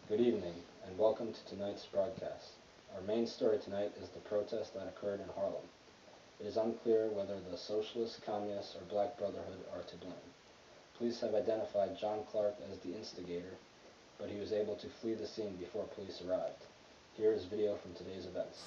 Good evening, and welcome to tonight's broadcast. Our main story tonight is the protest that occurred in Harlem. It is unclear whether the Socialists, Communists, or Black Brotherhood are to blame. Police have identified John Clark as the instigator, but he was able to flee the scene before police arrived. Here is video from today's events.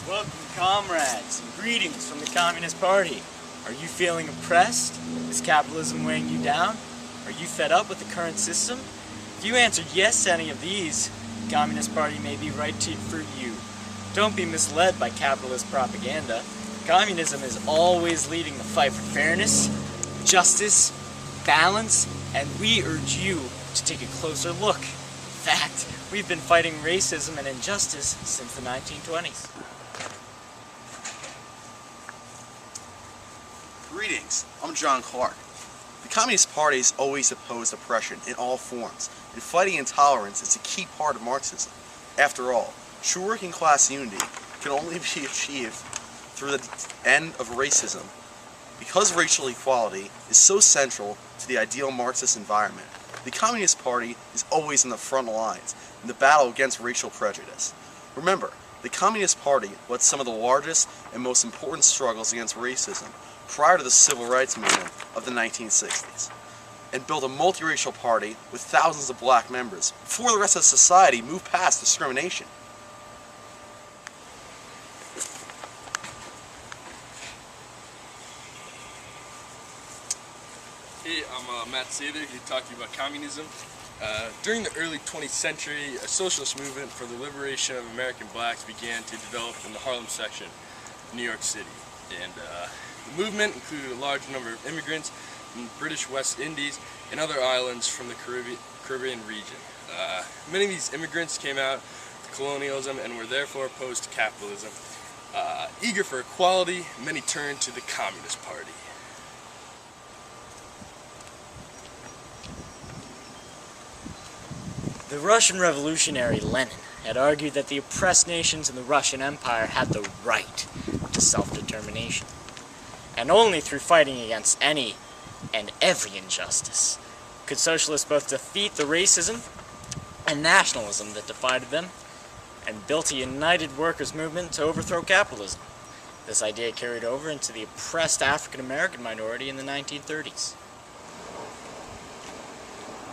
Welcome, comrades, and greetings from the Communist Party. Are you feeling oppressed? Is capitalism weighing you down? Are you fed up with the current system? If you answered yes to any of these, the Communist Party may be right for you. Don't be misled by capitalist propaganda. Communism is always leading the fight for fairness, justice, balance, and we urge you to take a closer look. In fact, we've been fighting racism and injustice since the 1920s. Greetings, I'm John Clark. The Communist Party has always opposed oppression in all forms, and fighting intolerance is a key part of Marxism. After all, true working class unity can only be achieved through the end of racism. Because racial equality is so central to the ideal Marxist environment, the Communist Party is always in the front lines in the battle against racial prejudice. Remember, the Communist Party led some of the largest and most important struggles against racism prior to the civil rights movement of the 1960s, and built a multiracial party with thousands of black members before the rest of society moved past discrimination. Hey, I'm Matt Sather, here to talk to you about communism. During the early 20th century, a socialist movement for the liberation of American blacks began to develop in the Harlem section of New York City. And the movement included a large number of immigrants from the British West Indies and other islands from the Caribbean region. Many of these immigrants came out of colonialism and were therefore opposed to capitalism. Eager for equality, many turned to the Communist Party. The Russian revolutionary Lenin had argued that the oppressed nations in the Russian Empire had the right to self-determination, and only through fighting against any and every injustice could socialists both defeat the racism and nationalism that divided them, and built a united workers' movement to overthrow capitalism. This idea carried over into the oppressed African-American minority in the 1930s.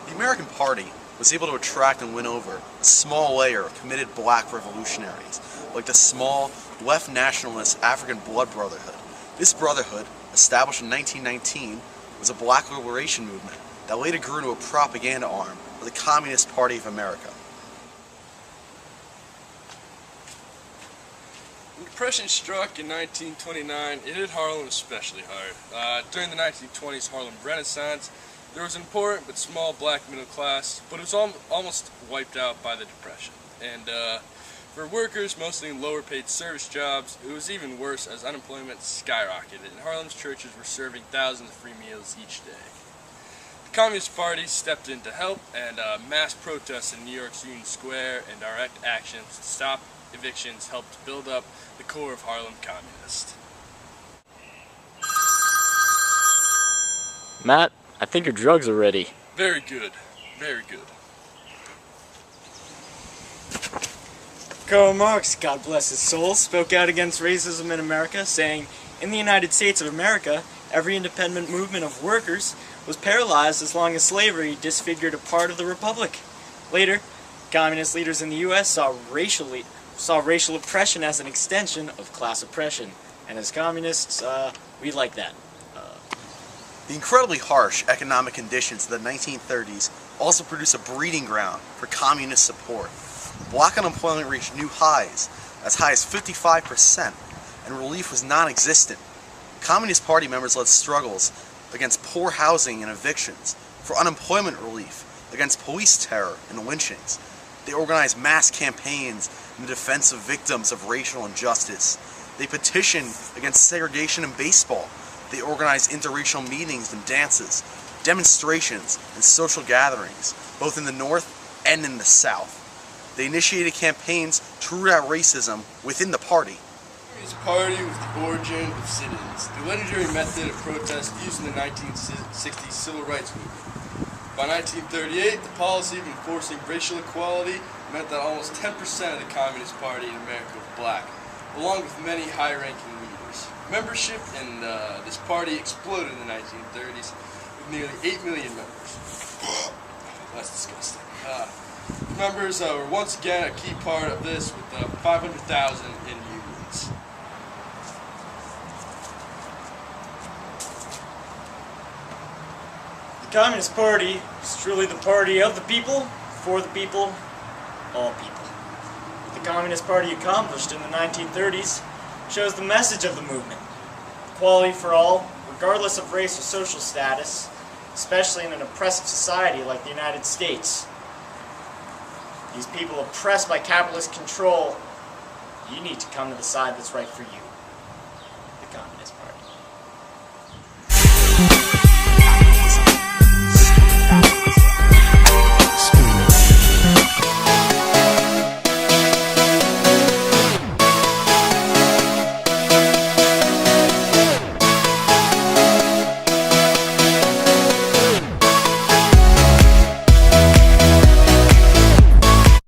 The American Party was able to attract and win over a small layer of committed black revolutionaries, like the small, left nationalist African Blood Brotherhood. This brotherhood, established in 1919, was a black liberation movement that later grew into a propaganda arm of the Communist Party of America. When Depression struck in 1929, it hit Harlem especially hard. During the 1920s Harlem Renaissance, there was an important but small black middle class, but it was almost wiped out by the Depression. And for workers, mostly in lower paid service jobs, it was even worse as unemployment skyrocketed, and Harlem's churches were serving thousands of free meals each day. The Communist Party stepped in to help, and mass protests in New York's Union Square and direct actions to stop evictions helped build up the core of Harlem communists. Matt, I think your drugs are ready. Very good. Very good. Karl Marx, God bless his soul, spoke out against racism in America, saying, "In the United States of America, every independent movement of workers was paralyzed as long as slavery disfigured a part of the republic." Later, communist leaders in the U.S. saw racial oppression as an extension of class oppression, and as communists, we like that. The incredibly harsh economic conditions of the 1930s also produced a breeding ground for communist support. Black unemployment reached new highs, as high as 55%, and relief was non-existent. Communist Party members led struggles against poor housing and evictions, for unemployment relief, against police terror and lynchings. They organized mass campaigns in the defense of victims of racial injustice. They petitioned against segregation in baseball. They organized interracial meetings and dances, demonstrations, and social gatherings, both in the North and in the South. They initiated campaigns to root out racism within the party. Communist Party was the origin of sit-ins, the legendary method of protest used in the 1960s civil rights movement. By 1938, the policy of enforcing racial equality meant that almost 10% of the Communist Party in America was black, along with many high-ranking leaders. Membership in this party exploded in the 1930s with nearly 8 million members. That's disgusting. Members were once again a key part of this with 500,000 in unions. The Communist Party is truly the party of the people, for the people, all people. What the Communist Party accomplished in the 1930s shows the message of the movement. Equality for all, regardless of race or social status, especially in an oppressive society like the United States. These people oppressed by capitalist control, you need to come to the side that's right for you.